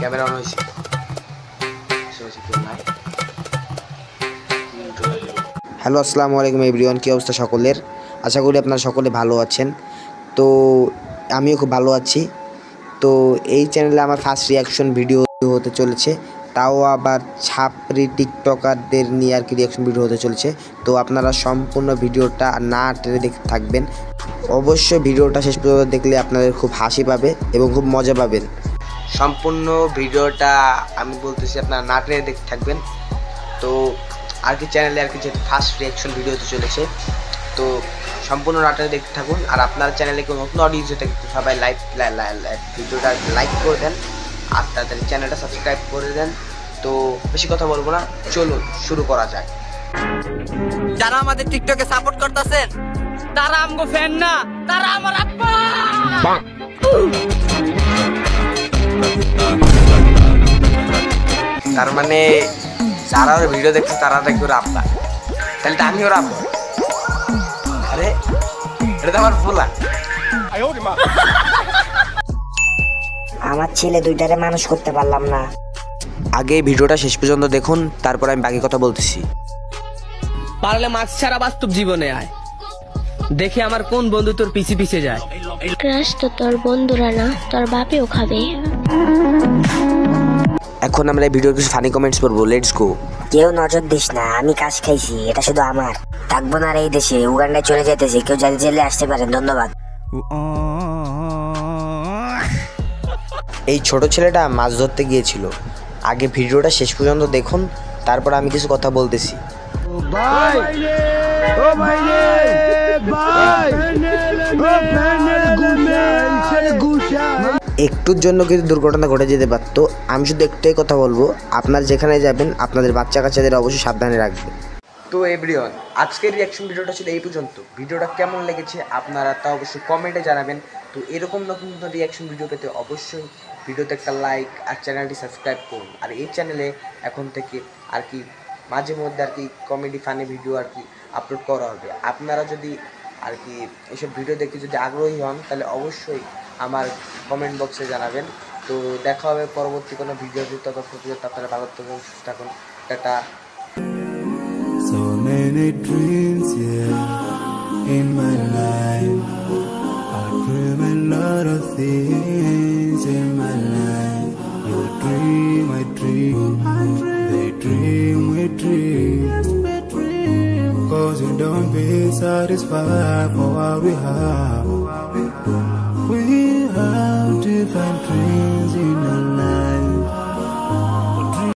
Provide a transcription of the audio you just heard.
Camera on হয়েছে। Hello, আসসালামু আলাইকুম এভরিওয়ান। কী অবস্থা সকলের? আশা করি আপনারা সকলে ভালো আছেন। তো আমিও খুব ভালো আছি। তো এই চ্যানেলে আমার ফার্স্ট রিয়াকশন ভিডিও হতে চলেছে, তাও আবার ছাপরি টিকটকারদের নিয়ে আর কি রিয়াকশন ভিডিও হতে চলেছে। তো আপনারা সম্পূর্ণ ভিডিওটা না টেনে দেখতে থাকবেন। অবশ্যই ভিডিওটা শেষ পর্যন্ত দেখলে আপনাদের খুব হাসি পাবে এবং খুব মজা পাবেন। সম্পূর্ণ ভিডিওটা আমি বলতেছি আপনারা না টেনে দেখতে থাকবেন। তো আর কি চ্যানেলে আর কি যেহেতু ফার্স্ট রিয়াকশন ভিডিও হতে চলেছে, তো সম্পূর্ণ নাটক দেখতে থাকুন। আর আপনার চ্যানেলে কেউ নতুন অডিয়েন্স হতে সবাই ভিডিওটা লাইক করে দেন আর তাদের চ্যানেলটা সাবস্ক্রাইব করে দেন। তো বেশি কথা বলবো না, চলুন শুরু করা যাক। যারা আমাদের টিকটকে সাপোর্ট করতেছেন তারা আমগো ফ্যান না, তারা আমার আব্বা। তার মানে যারা ওর ভিডিও দেখছে তারা দেখবে ওর আব্বা, তাহলে তো আমি ওর আব্বা। আরে এটা তো আমার বলা। আমার ছেলে দুইটারে মানুষ করতে পারলাম না। আগে ভিডিওটা শেষ পর্যন্ত দেখুন, তারপর আমি বাকি কথা বলতেছি। পারলে মাস্ক ছাড়া বাস্তব জীবনে আয়, দেখি আমার কোন বন্ধু তোর পিছে পিছে যায়। ক্রাশ তো তোর বন্ধুরা না, তোর বাপেও খাবে। এখন আমরা এই ভিডিওর কিছু ফানি কমেন্টস পড়বো। Let's go. কেউ নজর দিস না, আমি কাজ খাইছি, এটা শুধু আমার। থাকবো না আর এই দেশে, উগান্ডায় চলে যেতেছি, কেউ যাতে জেলে আসতে পারেন। ধন্যবাদ। এই ছোট ছেলেটা মাছ ধরতে গিয়েছিল। আগে ভিডিওটা শেষ পর্যন্ত দেখুন, তারপর আমি কিছু কথা বলতেছি। একটুর জন্য কিন্তু দুর্ঘটনা ঘটে যেতে পারত। আমি শুধু একটাই কথা বলবো, আপনারা যেখানে যাবেন আপনাদের বাচ্চা কাচ্চাদের অবশ্যই সাবধানে রাখবেন। তো এভরিওয়ান, আজকের রিয়াকশন ভিডিওটা ছিল এই পর্যন্ত। ভিডিওটা কেমন লেগেছে আপনারা তা অবশ্যই কমেন্টে জানাবেন। তো এরকম নতুন নতুন রিয়াকশন ভিডিও পেতে অবশ্যই ভিডিওতে একটা লাইক আর চ্যানেলটি সাবস্ক্রাইব করুন। আর এই চ্যানেলে এখন থেকে আর কি মাঝে মধ্যে আর কি কমেডি ফানি ভিডিও আর কি আপলোড করা হবে। আপনারা যদি আর কি এইসব ভিডিও দেখতে যদি আগ্রহী হন তাহলে অবশ্যই আমার কমেন্ট বক্সে জানাবেন। তো দেখা হবে পরবর্তী কোনো ভিডিওতে। ততক্ষণ আপনারা ভালো থাকুন, সুস্থ থাকুন। Tata. So many dreams, yeah, in my life. I dream a lot of things in my life. You dream, I dream, they dream, we dream. 'Cause we don't be satisfied for what we have.